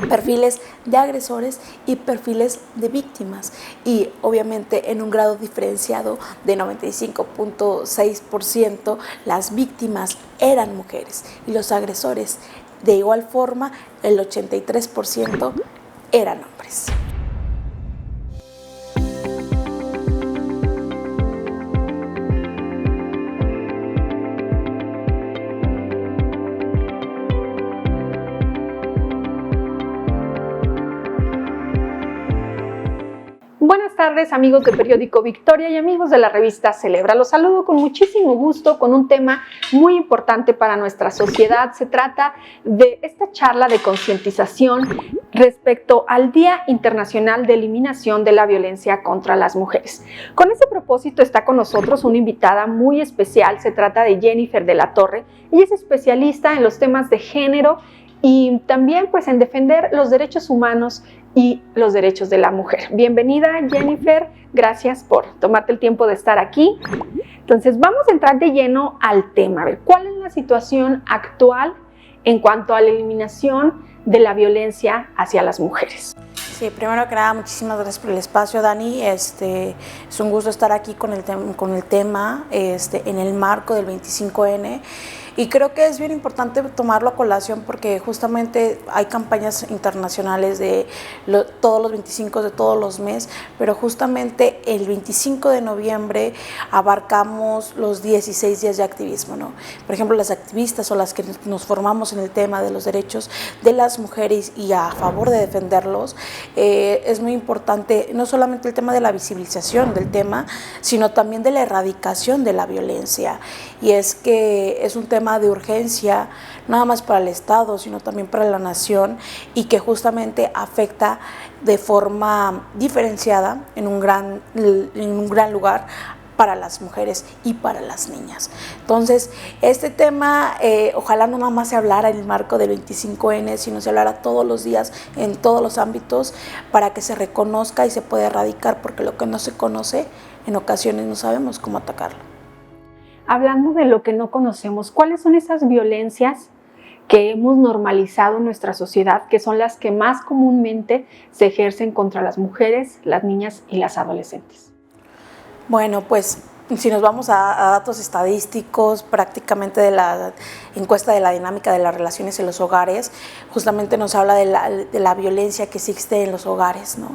perfiles de agresores y perfiles de víctimas, y obviamente en un grado diferenciado de 95.6% las víctimas eran mujeres y los agresores de igual forma el 83% eran hombres. Buenas tardes, amigos de Periódico Victoria y amigos de la revista Celebra. Los saludo con muchísimo gusto con un tema muy importante para nuestra sociedad. Se trata de esta charla de concientización respecto al Día Internacional de Eliminación de la Violencia contra las Mujeres. Con ese propósito está con nosotros una invitada muy especial. Se trata de Jennifer de la Torre. Ella es especialista en los temas de género y también pues en defender los derechos humanos y los derechos de la mujer. Bienvenida, Jennifer, gracias por tomarte el tiempo de estar aquí. Entonces vamos a entrar de lleno al tema. A ver, ¿cuál es la situación actual en cuanto a la eliminación de la violencia hacia las mujeres? Sí, primero que nada, muchísimas gracias por el espacio, Dani. Es un gusto estar aquí con el tema en el marco del 25N. Y creo que es bien importante tomarlo a colación porque justamente hay campañas internacionales de todos los 25 de todos los meses, pero justamente el 25 de noviembre abarcamos los 16 días de activismo, ¿no? Por ejemplo, las activistas o las que nos formamos en el tema de los derechos de las mujeres y a favor de defenderlos, es muy importante no solamente el tema de la visibilización del tema, sino también de la erradicación de la violencia. Y es que es un tema de urgencia, no nada más para el Estado, sino también para la nación, y que justamente afecta de forma diferenciada en un gran lugar para las mujeres y para las niñas. Entonces, este tema ojalá no nada más se hablara en el marco del 25N, sino se hablara todos los días, en todos los ámbitos, para que se reconozca y se pueda erradicar, porque lo que no se conoce, en ocasiones no sabemos cómo atacarlo. Hablando de lo que no conocemos, ¿cuáles son esas violencias que hemos normalizado en nuestra sociedad, que son las que más comúnmente se ejercen contra las mujeres, las niñas y las adolescentes? Bueno, pues si nos vamos a datos estadísticos, prácticamente de la encuesta de la dinámica de las relaciones en los hogares, justamente nos habla de la violencia que existe en los hogares, ¿no?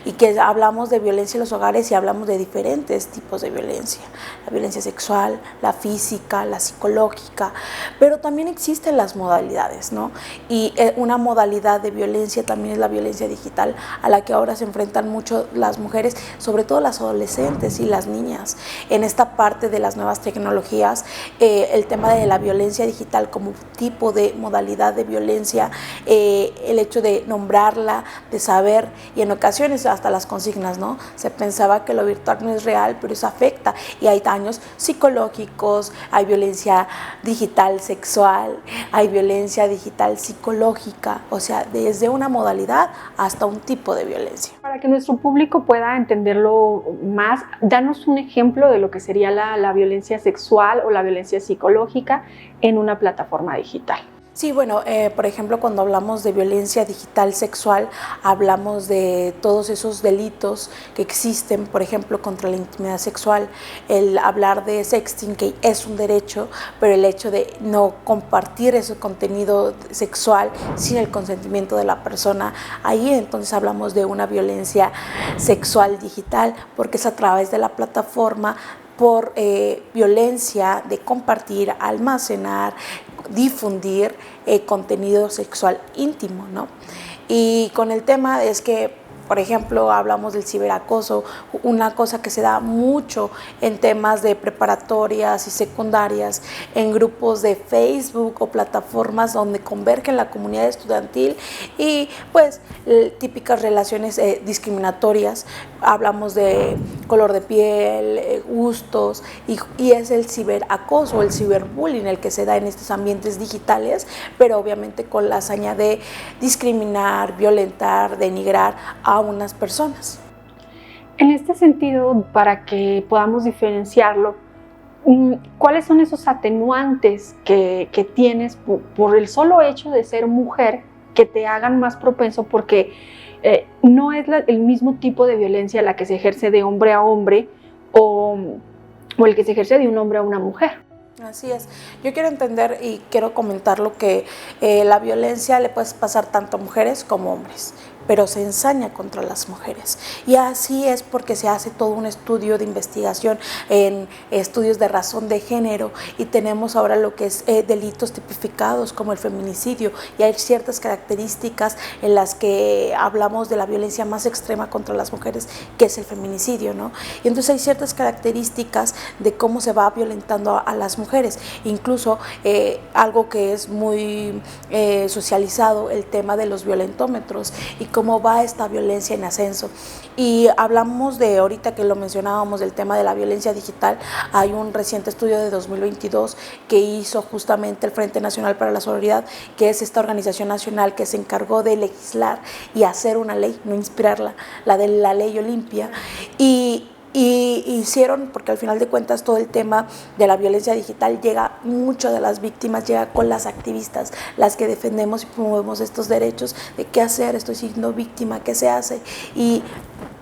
Y que hablamos de violencia en los hogares y hablamos de diferentes tipos de violencia: la violencia sexual, la física, la psicológica, pero también existen las modalidades, ¿no? Y una modalidad de violencia también es la violencia digital, a la que ahora se enfrentan mucho las mujeres, sobre todo las adolescentes y las niñas. En esta parte de las nuevas tecnologías, el tema de la violencia digital como tipo de modalidad de violencia, el hecho de nombrarla, de saber, y en ocasiones hasta las consignas, ¿no? Se pensaba que lo virtual no es real, pero eso afecta, y hay daños psicológicos, hay violencia digital sexual, hay violencia digital psicológica, o sea, desde una modalidad hasta un tipo de violencia. Para que nuestro público pueda entenderlo más, danos un ejemplo de lo que sería la violencia sexual o la violencia psicológica en una plataforma digital. Sí, bueno, por ejemplo, cuando hablamos de violencia digital sexual, hablamos de todos esos delitos que existen, por ejemplo, contra la intimidad sexual, el hablar de sexting, que es un derecho, pero el hecho de no compartir ese contenido sexual sin el consentimiento de la persona, ahí entonces hablamos de una violencia sexual digital, porque es a través de la plataforma, por violencia de compartir, almacenar, difundir contenido sexual íntimo, ¿no? Y con el tema es que, por ejemplo, hablamos del ciberacoso, una cosa que se da mucho en temas de preparatorias y secundarias, en grupos de Facebook o plataformas donde convergen la comunidad estudiantil y pues típicas relaciones discriminatorias. Hablamos de color de piel, gustos, y es el ciberacoso, el ciberbullying el que se da en estos ambientes digitales, pero obviamente con la hazaña de discriminar, violentar, denigrar a unas personas. En este sentido, para que podamos diferenciarlo, ¿cuáles son esos atenuantes que tienes por el solo hecho de ser mujer que te hagan más propenso, porque no es el mismo tipo de violencia la que se ejerce de hombre a hombre o el que se ejerce de un hombre a una mujer. Así es. Yo quiero entender y quiero comentar lo que la violencia le puede pasar tanto a mujeres como a hombres, pero se ensaña contra las mujeres. Y así es porque se hace todo un estudio de investigación en estudios de razón de género, y tenemos ahora lo que es delitos tipificados como el feminicidio, y hay ciertas características en las que hablamos de la violencia más extrema contra las mujeres, que es el feminicidio, ¿no? Y entonces hay ciertas características de cómo se va violentando a las mujeres, incluso algo que es muy socializado, el tema de los violentómetros y cómo va esta violencia en ascenso. Y hablamos de, ahorita que lo mencionábamos, del tema de la violencia digital. Hay un reciente estudio de 2022 que hizo justamente el Frente Nacional para la Sororidad, que es esta organización nacional que se encargó de legislar y hacer una ley, no inspirarla, la de la ley Olimpia, y hicieron, porque al final de cuentas todo el tema de la violencia digital llega, mucho de las víctimas llega con las activistas, las que defendemos y promovemos estos derechos de qué hacer, estoy siendo víctima, qué se hace. Y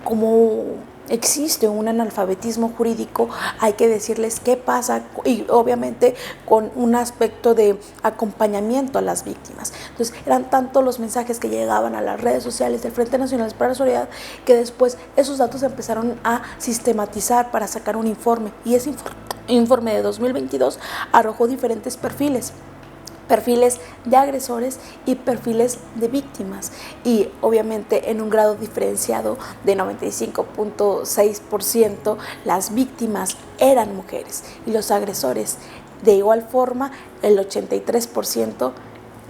como existe un analfabetismo jurídico, hay que decirles qué pasa, y obviamente con un aspecto de acompañamiento a las víctimas. Entonces eran tantos los mensajes que llegaban a las redes sociales del Frente Nacional para la Sororidad, que después esos datos se empezaron a sistematizar para sacar un informe, y ese informe de 2022 arrojó diferentes perfiles de agresores y perfiles de víctimas, y obviamente en un grado diferenciado de 95.6% las víctimas eran mujeres, y los agresores de igual forma el 83%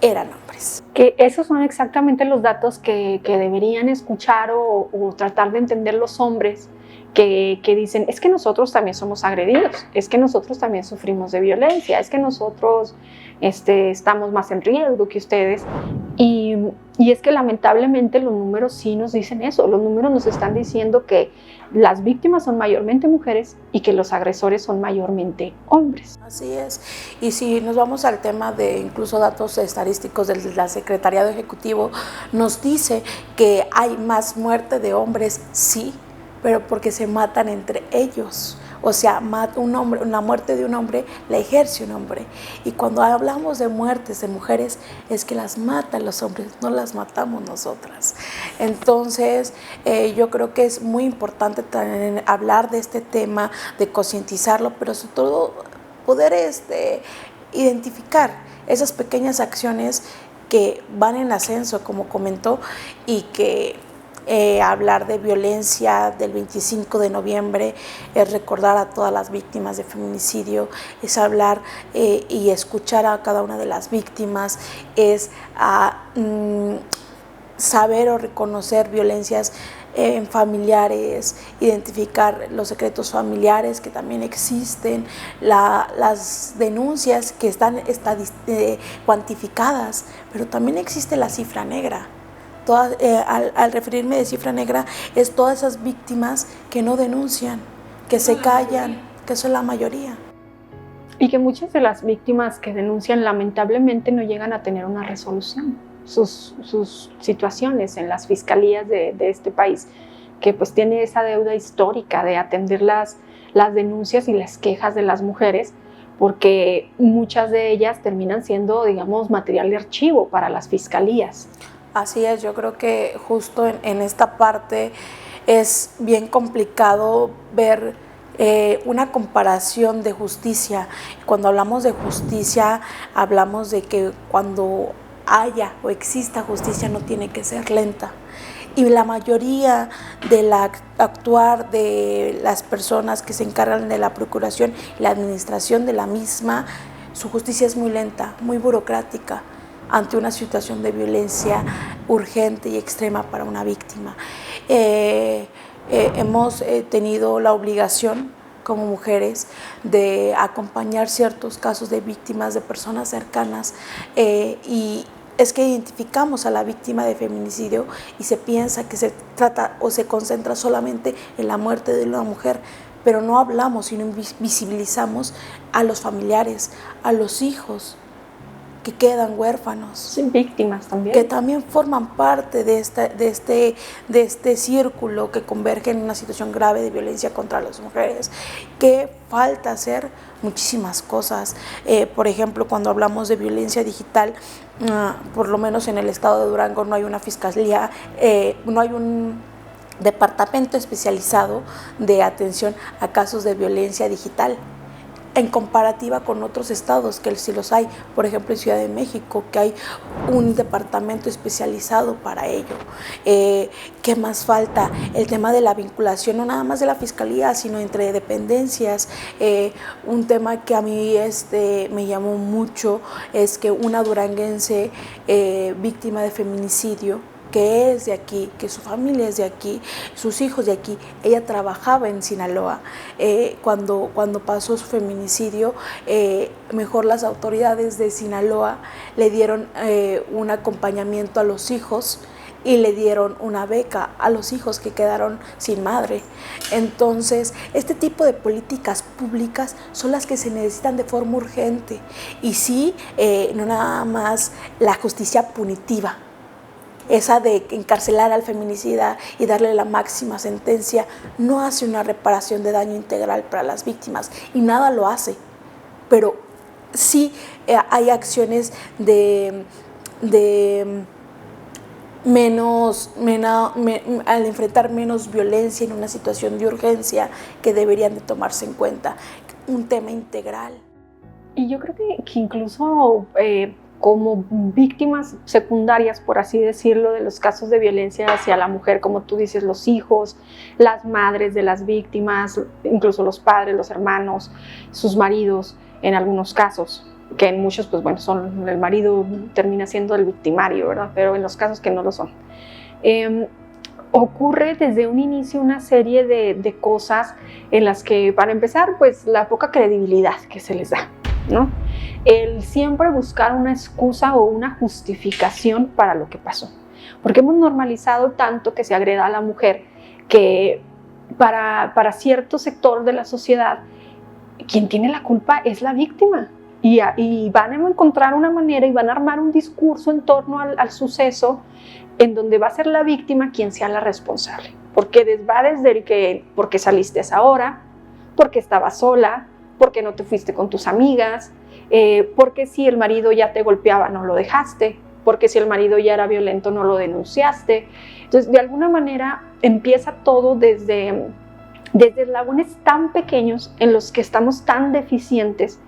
eran hombres. Que esos son exactamente los datos que deberían escuchar o tratar de entender los hombres, que dicen, es que nosotros también somos agredidos, es que nosotros también sufrimos de violencia, es que nosotros estamos más en riesgo que ustedes. Y es que lamentablemente los números sí nos dicen eso, los números nos están diciendo que las víctimas son mayormente mujeres y que los agresores son mayormente hombres. Así es. Y si nos vamos al tema de incluso datos estadísticos del Secretariado Ejecutivo, nos dice que hay más muerte de hombres, sí, pero porque se matan entre ellos. O sea, una muerte de un hombre la ejerce un hombre. Y cuando hablamos de muertes de mujeres, es que las matan los hombres, no las matamos nosotras. Entonces, yo creo que es muy importante también hablar de este tema, de concientizarlo, pero sobre todo poder identificar esas pequeñas acciones que van en ascenso, como comentó, y que hablar de violencia del 25 de noviembre es recordar a todas las víctimas de feminicidio, es hablar y escuchar a cada una de las víctimas, es saber o reconocer violencias familiares, identificar los secretos familiares que también existen, las denuncias que están cuantificadas, pero también existe la cifra negra. Al referirme de cifra negra, es todas esas víctimas que no denuncian, que se callan, que son la mayoría. Y que muchas de las víctimas que denuncian lamentablemente no llegan a tener una resolución. Sus situaciones en las fiscalías de este país, que pues tiene esa deuda histórica de atender las denuncias y las quejas de las mujeres, porque muchas de ellas terminan siendo, digamos, material de archivo para las fiscalías. Así es, yo creo que justo en esta parte es bien complicado ver una comparación de justicia. Cuando hablamos de justicia, hablamos de que cuando haya o exista justicia no tiene que ser lenta. Y la mayoría del actuar de las personas que se encargan de la procuración y la administración de la misma, su justicia es muy lenta, muy burocrática, ante una situación de violencia urgente y extrema para una víctima. Hemos tenido la obligación como mujeres de acompañar ciertos casos de víctimas de personas cercanas, y es que identificamos a la víctima de feminicidio y se piensa que se trata o se concentra solamente en la muerte de una mujer, pero no hablamos y no visibilizamos a los familiares, a los hijos que quedan huérfanos. Sí, víctimas también. Que también forman parte de este círculo que converge en una situación grave de violencia contra las mujeres. Que falta hacer muchísimas cosas. Por ejemplo, cuando hablamos de violencia digital, por lo menos en el estado de Durango no hay una fiscalía, no hay un departamento especializado de atención a casos de violencia digital, en comparativa con otros estados que sí los hay, por ejemplo en Ciudad de México, que hay un departamento especializado para ello. ¿Qué más falta? El tema de la vinculación, no nada más de la fiscalía, sino entre dependencias. Un tema que a mí me llamó mucho es que una duranguense víctima de feminicidio, que es de aquí, que su familia es de aquí, sus hijos de aquí, ella trabajaba en Sinaloa. Cuando pasó su feminicidio, mejor las autoridades de Sinaloa le dieron un acompañamiento a los hijos y le dieron una beca a los hijos que quedaron sin madre. Entonces, este tipo de políticas públicas son las que se necesitan de forma urgente. Y sí, no nada más la justicia punitiva, esa de encarcelar al feminicida y darle la máxima sentencia, no hace una reparación de daño integral para las víctimas, y nada lo hace, pero sí hay acciones al enfrentar menos violencia en una situación de urgencia, que deberían de tomarse en cuenta, un tema integral. Y yo creo que incluso como víctimas secundarias, por así decirlo, de los casos de violencia hacia la mujer, como tú dices, los hijos, las madres de las víctimas, incluso los padres, los hermanos, sus maridos, en algunos casos, que en muchos, pues bueno, el marido termina siendo el victimario, ¿verdad? Pero en los casos que no lo son. Ocurre desde un inicio una serie de cosas en las que, para empezar, pues la poca credibilidad que se les da, ¿no? El siempre buscar una excusa o una justificación para lo que pasó, porque hemos normalizado tanto que se agreda a la mujer, que para cierto sector de la sociedad quien tiene la culpa es la víctima, y van a encontrar una manera y van a armar un discurso en torno al suceso en donde va a ser la víctima quien sea la responsable, porque va desde el que porque saliste a esa hora, porque estabas sola, porque no te fuiste con tus amigas, porque si el marido ya te golpeaba no lo dejaste, porque si el marido ya era violento no lo denunciaste. Entonces, de alguna manera empieza todo desde eslabones tan pequeños en los que estamos tan deficientes,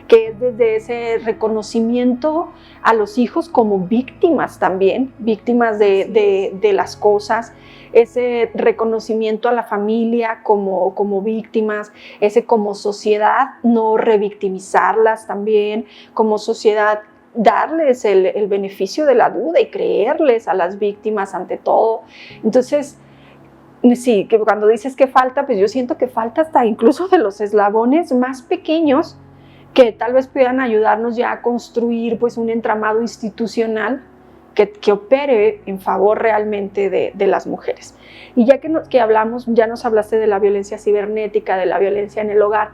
que es desde ese reconocimiento a los hijos como víctimas también, víctimas de las cosas, ese reconocimiento a la familia como víctimas, ese como sociedad no revictimizarlas también, como sociedad darles el beneficio de la duda y creerles a las víctimas ante todo. Entonces, sí, que cuando dices que falta, pues yo siento que falta hasta incluso de los eslabones más pequeños que tal vez puedan ayudarnos ya a construir pues un entramado institucional que opere en favor realmente de las mujeres. Y ya que hablamos, ya nos hablaste de la violencia cibernética, de la violencia en el hogar,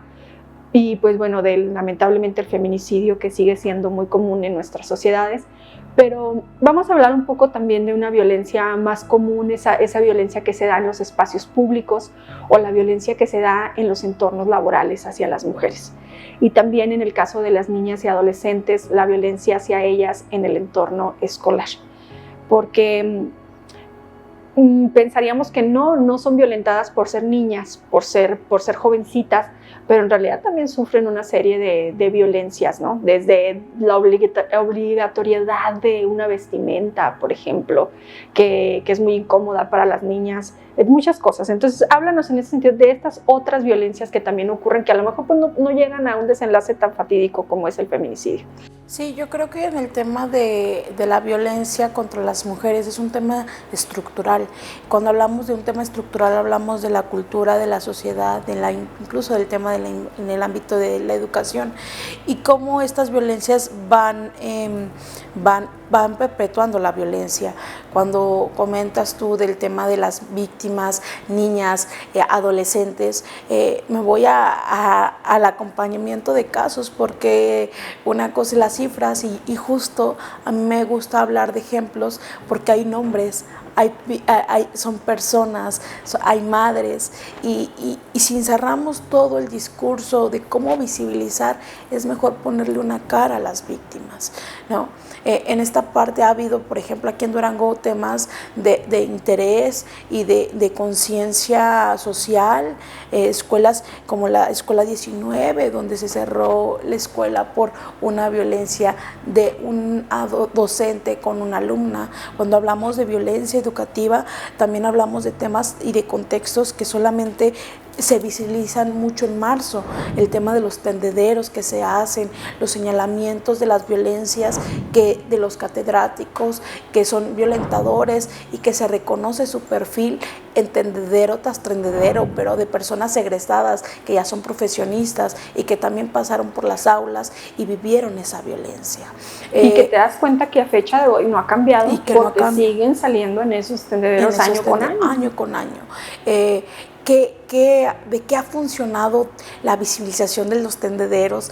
y pues bueno, lamentablemente el feminicidio, que sigue siendo muy común en nuestras sociedades, pero vamos a hablar un poco también de una violencia más común, esa violencia que se da en los espacios públicos, o la violencia que se da en los entornos laborales hacia las mujeres. Y también en el caso de las niñas y adolescentes, la violencia hacia ellas en el entorno escolar. Porque pensaríamos que no son violentadas por ser niñas, por ser jovencitas, pero en realidad también sufren una serie de violencias, ¿no? Desde la obligatoriedad de una vestimenta, por ejemplo, que es muy incómoda para las niñas, muchas cosas. Entonces, háblanos en ese sentido de estas otras violencias que también ocurren, que a lo mejor pues, no llegan a un desenlace tan fatídico como es el feminicidio. Sí, yo creo que en el tema de la violencia contra las mujeres es un tema estructural. Cuando hablamos de un tema estructural, hablamos de la cultura, de la sociedad, incluso del tema en el ámbito de la educación, y cómo estas violencias van van perpetuando la violencia. Cuando comentas tú del tema de las víctimas, niñas, adolescentes, me voy al acompañamiento de casos, porque una cosa es las cifras y justo a mí me gusta hablar de ejemplos porque hay nombres, son personas, hay madres y si encerramos todo el discurso de cómo visibilizar, es mejor ponerle una cara a las víctimas, ¿no? En esta parte ha habido, por ejemplo, aquí en Durango, temas de interés y de conciencia social, escuelas como la Escuela 19, donde se cerró la escuela por una violencia de un docente con una alumna. Cuando hablamos de violencia educativa, también hablamos de temas y de contextos que solamente se visibilizan mucho en marzo, el tema de los tendederos que se hacen, los señalamientos de las violencias de los catedráticos que son violentadores y que se reconoce su perfil en tendedero tras tendedero, pero de personas egresadas que ya son profesionistas y que también pasaron por las aulas y vivieron esa violencia. Y que te das cuenta que a fecha de hoy no ha cambiado, y que porque no cambia. Siguen saliendo en esos tendederos año con año. Año con año. ¿De qué ha funcionado la visibilización de los tendederos?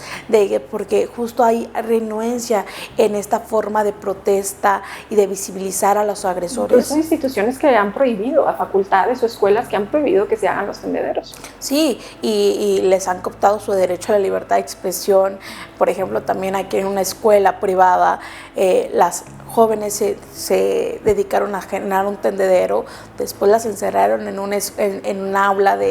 Porque justo hay renuencia en esta forma de protesta y de visibilizar a los agresores. Son instituciones que han prohibido, a facultades o escuelas que han prohibido que se hagan los tendederos. Sí, y les han cooptado su derecho a la libertad de expresión. Por ejemplo, también aquí en una escuela privada, las jóvenes se dedicaron a generar un tendedero, después las encerraron en un aula de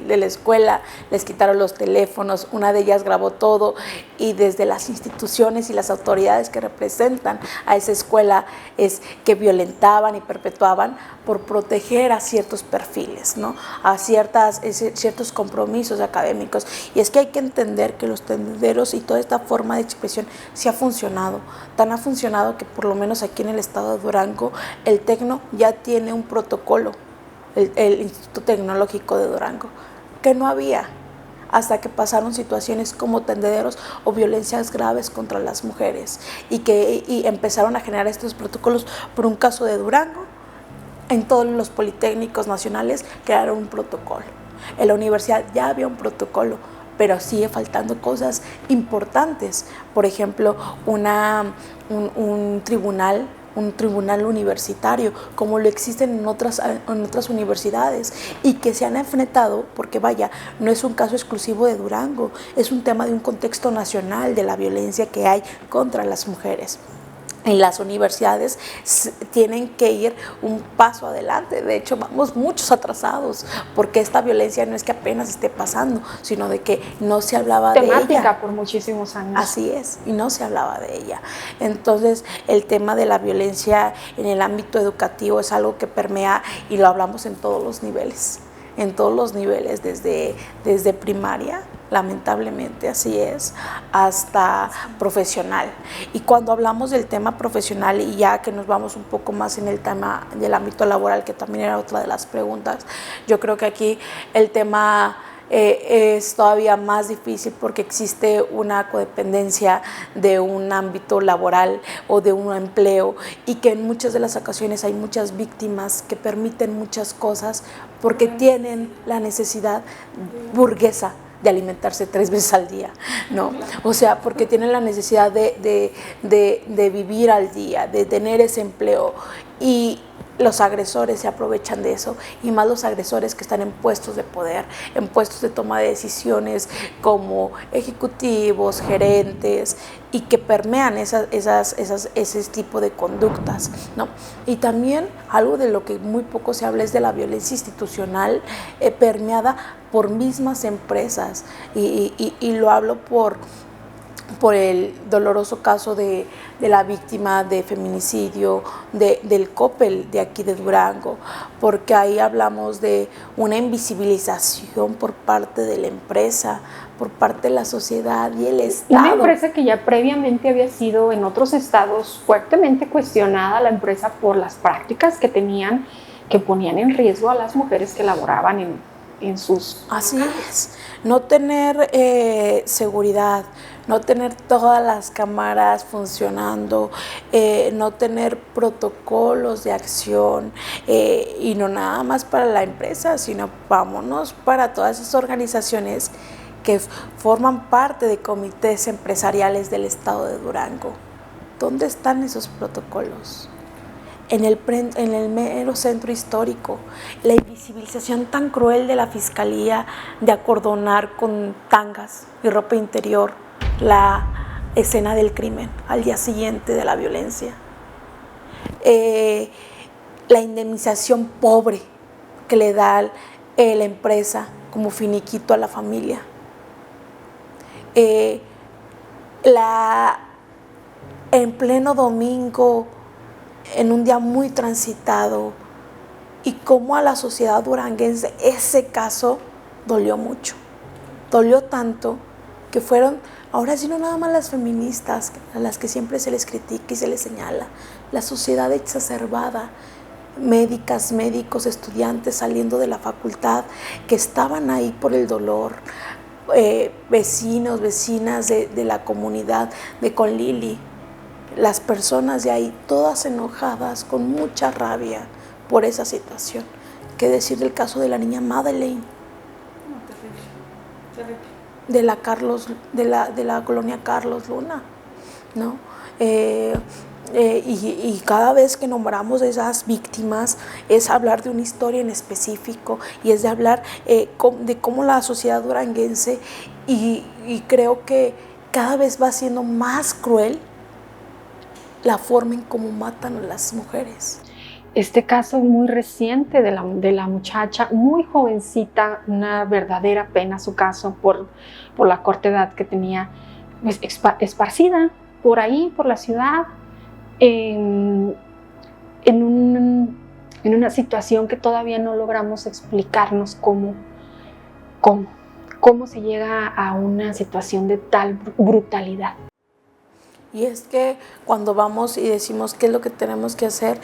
la escuela, les quitaron los teléfonos, una de ellas grabó todo, y desde las instituciones y las autoridades que representan a esa escuela es que violentaban y perpetuaban por proteger a ciertos perfiles, ¿no? A ciertos compromisos académicos. Y es que hay que entender que los tendederos y toda esta forma de expresión sí ha funcionado, tan ha funcionado que por lo menos aquí en el estado de Durango el Tecno ya tiene un protocolo, el Instituto Tecnológico de Durango, que no había hasta que pasaron situaciones como tendederos o violencias graves contra las mujeres y empezaron a generar estos protocolos. Por un caso de Durango, en todos los politécnicos nacionales crearon un protocolo. En la universidad ya había un protocolo, pero sigue faltando cosas importantes. Por ejemplo, un tribunal universitario, como lo existen en otras universidades, y que se han enfrentado, porque vaya, no es un caso exclusivo de Durango, es un tema de un contexto nacional de la violencia que hay contra las mujeres. En las universidades tienen que ir un paso adelante, de hecho vamos muchos atrasados, porque esta violencia no es que apenas esté pasando, sino de que no se hablaba de ella. Temática por muchísimos años. Así es, y no se hablaba de ella. Entonces el tema de la violencia en el ámbito educativo es algo que permea y lo hablamos en todos los niveles, desde primaria, lamentablemente así es, hasta profesional. Y cuando hablamos del tema profesional, y ya que nos vamos un poco más en el tema del ámbito laboral, que también era otra de las preguntas, yo creo que aquí el tema es todavía más difícil porque existe una codependencia de un ámbito laboral o de un empleo, y que en muchas de las ocasiones hay muchas víctimas que permiten muchas cosas porque tienen la necesidad burguesa de alimentarse 3 veces al día, ¿no? O sea, porque tienen la necesidad de vivir al día, de tener ese empleo, y los agresores se aprovechan de eso, y más los agresores que están en puestos de poder, en puestos de toma de decisiones como ejecutivos, gerentes, y que permean ese tipo de conductas, ¿no? Y también algo de lo que muy poco se habla es de la violencia institucional permeada por mismas empresas, y lo hablo por el doloroso caso de la víctima de feminicidio del Coppel de aquí de Durango, porque ahí hablamos de una invisibilización por parte de la empresa, por parte de la sociedad y el Estado. Una empresa que ya previamente había sido en otros estados fuertemente cuestionada, la empresa, por las prácticas que tenían, que ponían en riesgo a las mujeres que laboraban en sus... Así es, no tener seguridad, no tener todas las cámaras funcionando, no tener protocolos de acción, y no nada más para la empresa, sino vámonos para todas esas organizaciones que forman parte de comités empresariales del estado de Durango. ¿Dónde están esos protocolos? En el mero centro histórico, la invisibilización tan cruel de la fiscalía de acordonar con tangas y ropa interior la escena del crimen al día siguiente de la violencia, la indemnización pobre que le da la empresa como finiquito a la familia, en pleno domingo, en un día muy transitado, y cómo a la sociedad duranguense ese caso dolió mucho, dolió tanto que fueron, ahora sí no nada más las feministas, a las que siempre se les critica y se les señala, la sociedad exacerbada, médicas, médicos, estudiantes saliendo de la facultad que estaban ahí por el dolor, vecinos, vecinas de la comunidad de Conlili, las personas de ahí todas enojadas, con mucha rabia por esa situación. ¿Qué decir del caso de la niña Madeleine? No, terrible, terrible. De la colonia Carlos Luna, ¿no? Y cada vez que nombramos a esas víctimas es hablar de una historia en específico, y es de hablar de cómo la sociedad duranguense, y creo que cada vez va siendo más cruel la forma en cómo matan a las mujeres. Este caso muy reciente de la muchacha, muy jovencita, una verdadera pena su caso por la corta edad que tenía, pues, esparcida por ahí, por la ciudad, en una situación que todavía no logramos explicarnos cómo se llega a una situación de tal brutalidad. Y es que cuando vamos y decimos qué es lo que tenemos que hacer,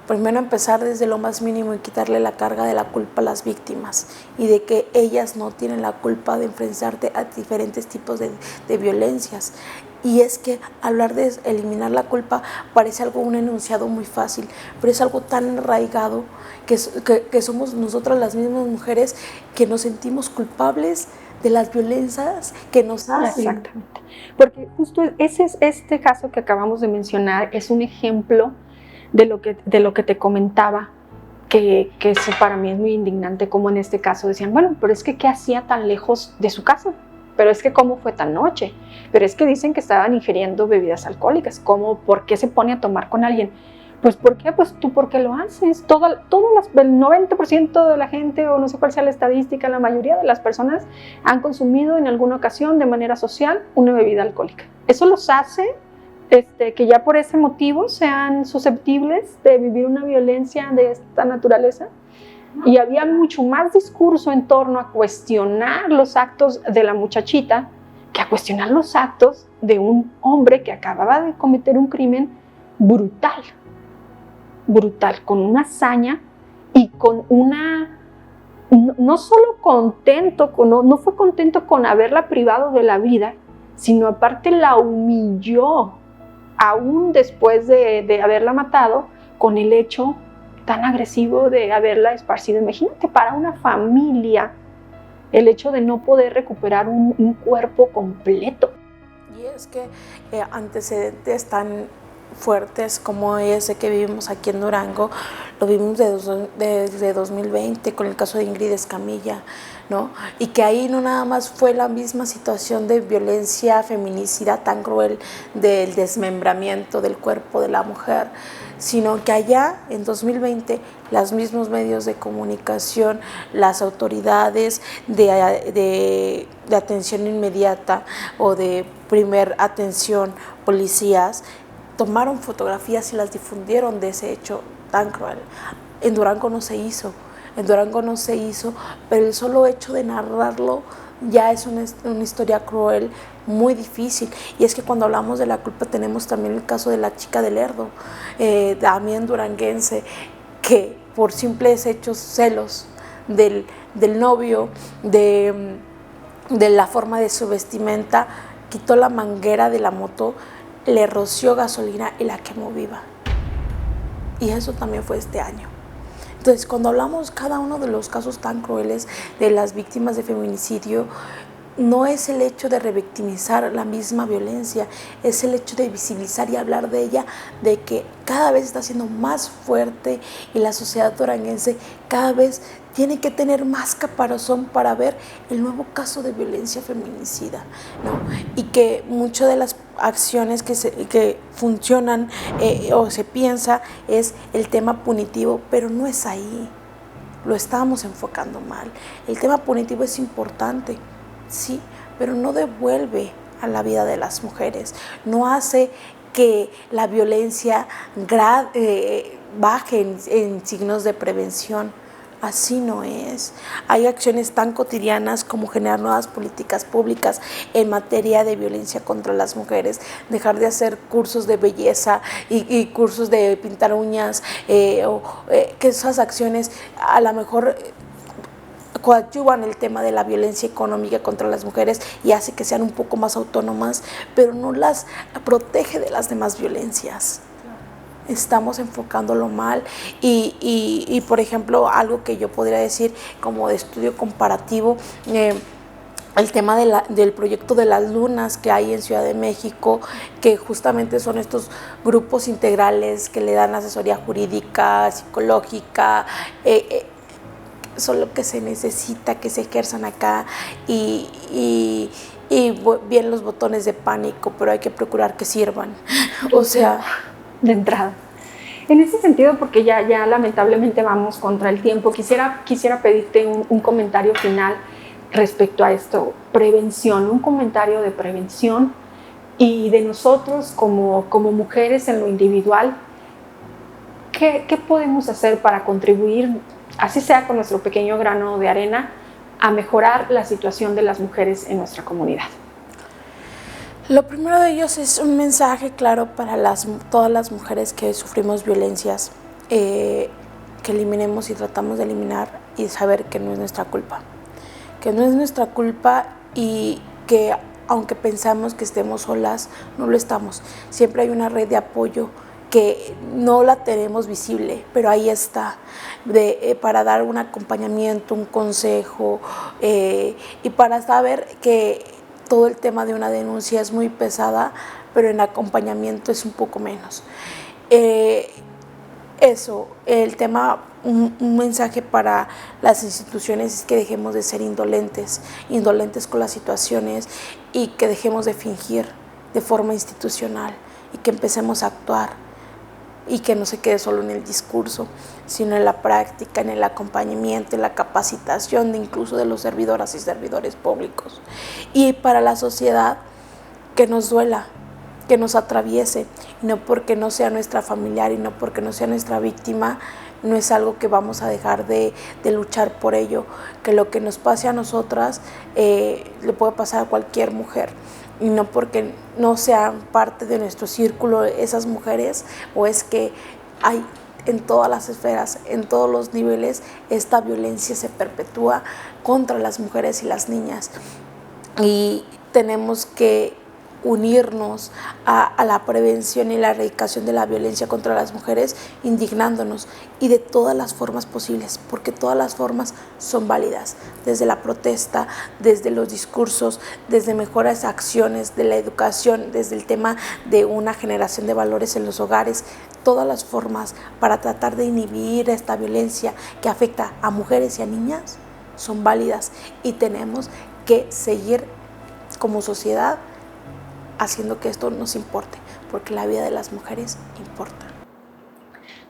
primero empezar desde lo más mínimo y quitarle la carga de la culpa a las víctimas, y de que ellas no tienen la culpa de enfrentarse a diferentes tipos de violencias. Y es que hablar de eliminar la culpa parece un enunciado muy fácil, pero es algo tan arraigado que somos nosotras las mismas mujeres que nos sentimos culpables de las violencias que nos hacen. Exactamente. Porque justo este caso que acabamos de mencionar es un ejemplo de lo que te comentaba, que eso para mí es muy indignante, como en este caso decían, bueno, pero es que ¿qué hacía tan lejos de su casa? Pero es que ¿cómo fue tan noche? Pero es que dicen que estaban ingiriendo bebidas alcohólicas. ¿Cómo? ¿Por qué se pone a tomar con alguien? Pues ¿por qué? Pues tú porque lo haces. El 90% de la gente, o no sé cuál sea la estadística, la mayoría de las personas han consumido en alguna ocasión de manera social una bebida alcohólica. Eso los hace que ya por ese motivo sean susceptibles de vivir una violencia de esta naturaleza. Y había mucho más discurso en torno a cuestionar los actos de la muchachita que a cuestionar los actos de un hombre que acababa de cometer un crimen brutal, con una hazaña y con no solo contento, no fue contento con haberla privado de la vida, sino aparte la humilló, aún después de haberla matado, con el hecho tan agresivo de haberla esparcido. Imagínate, para una familia, el hecho de no poder recuperar un cuerpo completo. Y es que antecedentes tan fuertes como ese que vivimos aquí en Durango, lo vivimos desde 2020 con el caso de Ingrid Escamilla, ¿no? Y que ahí no nada más fue la misma situación de violencia feminicida tan cruel del desmembramiento del cuerpo de la mujer, sino que allá en 2020 los mismos medios de comunicación, las autoridades de atención inmediata o de primer atención, policías, tomaron fotografías y las difundieron de ese hecho tan cruel. En Durango no se hizo, pero el solo hecho de narrarlo ya es una historia cruel, muy difícil. Y es que cuando hablamos de la culpa tenemos también el caso de la chica de Lerdo, también duranguense, que por simples hechos, celos del novio, de la forma de su vestimenta, quitó la manguera de la moto, le roció gasolina y la quemó viva. Y eso también fue este año. Entonces, cuando hablamos cada uno de los casos tan crueles de las víctimas de feminicidio, no es el hecho de revictimizar la misma violencia, es el hecho de visibilizar y hablar de ella, de que cada vez está siendo más fuerte y la sociedad duranguense cada vez tiene que tener más caparazón para ver el nuevo caso de violencia feminicida, ¿no? Y que muchas de las acciones que funcionan o se piensa es el tema punitivo, pero no es ahí, lo estábamos enfocando mal. El tema punitivo es importante, sí, pero no devuelve a la vida de las mujeres, no hace que la violencia baje en signos de prevención. Así no es. Hay acciones tan cotidianas como generar nuevas políticas públicas en materia de violencia contra las mujeres, dejar de hacer cursos de belleza y cursos de pintar uñas, que esas acciones a lo mejor coadyuvan el tema de la violencia económica contra las mujeres y hace que sean un poco más autónomas, pero no las protege de las demás violencias. Estamos enfocándolo mal y por ejemplo, algo que yo podría decir como de estudio comparativo, el tema del proyecto de las lunas que hay en Ciudad de México, que justamente son estos grupos integrales que le dan asesoría jurídica, psicológica, son lo que se necesita que se ejerzan acá y bien los botones de pánico, pero hay que procurar que sirvan. O sea, de entrada. En ese sentido, porque ya lamentablemente vamos contra el tiempo, quisiera pedirte un comentario final respecto a esto, prevención, un comentario de prevención y de nosotros como mujeres en lo individual, ¿qué podemos hacer para contribuir, así sea con nuestro pequeño grano de arena, a mejorar la situación de las mujeres en nuestra comunidad? Lo primero de ellos es un mensaje claro para todas las mujeres que sufrimos violencias, que eliminemos y tratamos de eliminar y saber que no es nuestra culpa. Que no es nuestra culpa y que aunque pensamos que estemos solas, no lo estamos. Siempre hay una red de apoyo que no la tenemos visible, pero ahí está, para dar un acompañamiento, un consejo y para saber que todo el tema de una denuncia es muy pesada, pero en acompañamiento es un poco menos. El tema, un mensaje para las instituciones es que dejemos de ser indolentes con las situaciones y que dejemos de fingir de forma institucional y que empecemos a actuar y que no se quede solo en el discurso, sino en la práctica, en el acompañamiento, en la capacitación incluso de los servidoras y servidores públicos. Y para la sociedad, que nos duela, que nos atraviese, y no porque no sea nuestra familiar y no porque no sea nuestra víctima, no es algo que vamos a dejar de luchar por ello, que lo que nos pase a nosotras le puede pasar a cualquier mujer. Y no porque no sean parte de nuestro círculo esas mujeres, o es que hay en todas las esferas, en todos los niveles, esta violencia se perpetúa contra las mujeres y las niñas. Y tenemos que unirnos a la prevención y la erradicación de la violencia contra las mujeres, indignándonos y de todas las formas posibles, porque todas las formas son válidas, desde la protesta, desde los discursos, desde mejores acciones de la educación, desde el tema de una generación de valores en los hogares, todas las formas para tratar de inhibir esta violencia que afecta a mujeres y a niñas son válidas y tenemos que seguir como sociedad haciendo que esto nos importe, porque la vida de las mujeres importa.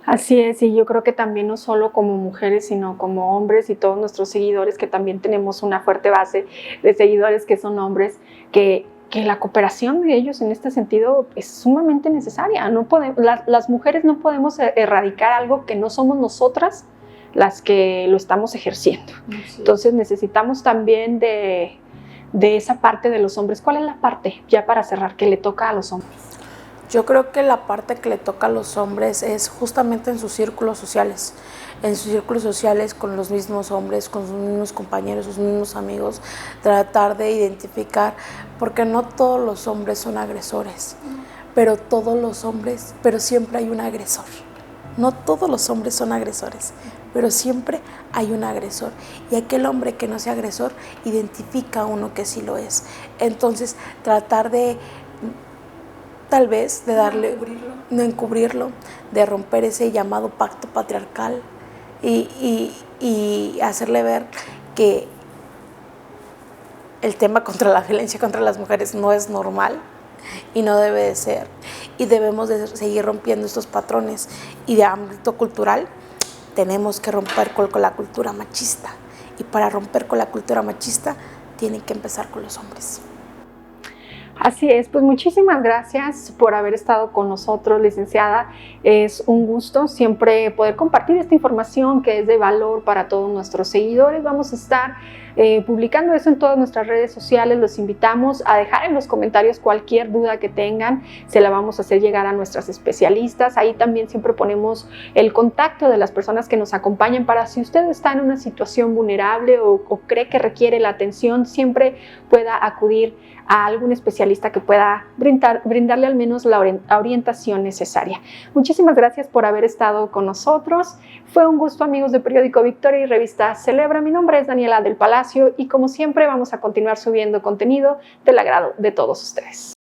Así es, y yo creo que también no solo como mujeres, sino como hombres y todos nuestros seguidores, que también tenemos una fuerte base de seguidores que son hombres, que la cooperación de ellos en este sentido es sumamente necesaria. Las mujeres no podemos erradicar algo que no somos nosotras las que lo estamos ejerciendo. Sí. Entonces necesitamos también de esa parte de los hombres. ¿Cuál es la parte, ya para cerrar, que le toca a los hombres? Yo creo que la parte que le toca a los hombres es justamente en sus círculos sociales, con los mismos hombres, con sus mismos compañeros, sus mismos amigos, tratar de identificar, porque no todos los hombres son agresores, pero siempre hay un agresor. No todos los hombres son agresores, pero siempre hay un agresor. Y aquel hombre que no sea agresor identifica a uno que sí lo es. Entonces, tratar de, tal vez, de darle, de encubrirlo, de romper ese llamado pacto patriarcal y hacerle ver que el tema contra la violencia contra las mujeres no es normal y no debe de ser, y debemos de seguir rompiendo estos patrones, y de ámbito cultural tenemos que romper con la cultura machista, y para romper con la cultura machista tienen que empezar con los hombres. Así es, pues muchísimas gracias por haber estado con nosotros, licenciada. Es un gusto siempre poder compartir esta información que es de valor para todos nuestros seguidores. Vamos a estar publicando eso en todas nuestras redes sociales. Los invitamos a dejar en los comentarios cualquier duda que tengan. Se la vamos a hacer llegar a nuestras especialistas. Ahí también siempre ponemos el contacto de las personas que nos acompañan para si usted está en una situación vulnerable o cree que requiere la atención, siempre pueda acudir a algún especialista que pueda brindarle al menos la orientación necesaria. Muchísimas gracias por haber estado con nosotros. Fue un gusto, amigos de Periódico Victoria y Revista Celebra. Mi nombre es Daniela del Palacio y como siempre vamos a continuar subiendo contenido del agrado de todos ustedes.